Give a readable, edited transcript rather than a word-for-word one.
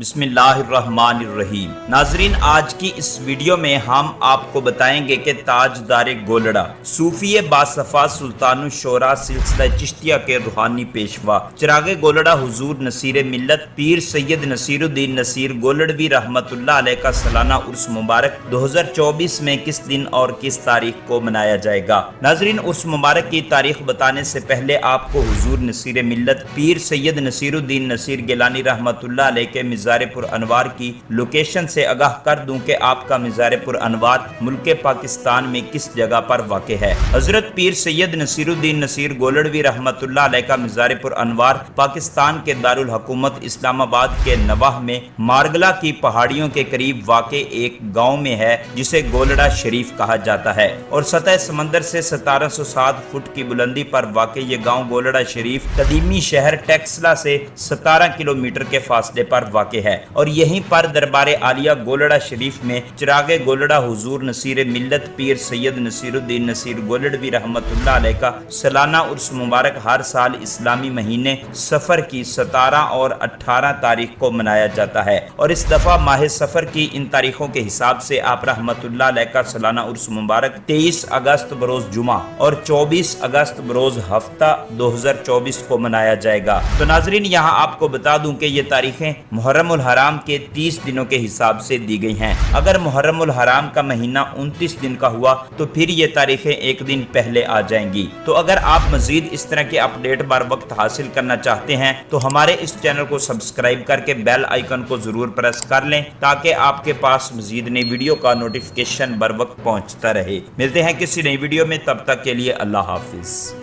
بسم اللہ الرحمن الرحیم۔ ناظرین، آج کی اس ویڈیو میں ہم آپ کو بتائیں گے کہ تاجدار گولڑا صوفی باصفا سلطان الشعراء سلسلہ چشتیہ کے روحانی پیشوا چراغ گولڑا حضور نصیر ملت پیر سید نصیر الدین نصیر گولڑوی رحمت اللہ علیہ کا سالانہ عرس مبارک 2024 میں کس دن اور کس تاریخ کو منایا جائے گا؟ ناظرین، عرس مبارک کی تاریخ بتانے سے پہلے آپ کو حضور نصیر ملت پیر سید نصیر الدین نصیر گیلانی رحمت اللہ علیہ کے مزار پر انوار کی لوکیشن سے آگاہ کر دوں کہ آپ کا مزار پر انوار ملک پاکستان میں کس جگہ پر واقع ہے۔ حضرت پیر سید نصیر الدین نصیر گولڑوی رحمت اللہ علیہ کا مزار پر انوار پاکستان کے دارالحکومت اسلام آباد کے نواح میں مارگلا کی پہاڑیوں کے قریب واقع ایک گاؤں میں ہے جسے گولڑا شریف کہا جاتا ہے، اور سطح سمندر سے 1707 فٹ کی بلندی پر واقع یہ گاؤں گولڑا شریف قدیمی شہر ٹیکسلا سے 17 کلومیٹر کے فاصلے پر واقع ہے، اور یہیں پر دربار عالیہ گولڑا شریف میں چراغ گولڑا حضور نصیر ملت پیر سید نصیر الدین نصیر گولڑوی رحمت اللہ علیہ کا سالانہ عرس مبارک ہر سال اسلامی مہینے سفر کی 17 اور 18 تاریخ کو منایا جاتا ہے، اور اس دفعہ ماہ سفر کی ان تاریخوں کے حساب سے آپ رحمت اللہ علیہ کا سالانہ عرس مبارک 23 اگست بروز جمعہ اور 24 اگست بروز ہفتہ 2024 کو منایا جائے گا۔ تو ناظرین، یہاں آپ کو بتا دوں کہ یہ تاریخیں محرم الحرام کے 30 دنوں کے حساب سے دی گئی ہیں۔ اگر محرم الحرام کا مہینہ 29 دن کا ہوا تو پھر یہ تاریخیں ایک دن پہلے آ جائیں گی۔ تو اگر آپ مزید اس طرح کے اپڈیٹ بر وقت حاصل کرنا چاہتے ہیں تو ہمارے اس چینل کو سبسکرائب کر کے بیل آئیکن کو ضرور پریس کر لیں تاکہ آپ کے پاس مزید نئی ویڈیو کا نوٹیفیکیشن بر وقت پہنچتا رہے۔ ملتے ہیں کسی نئی ویڈیو میں، تب تک کے لیے اللہ حافظ۔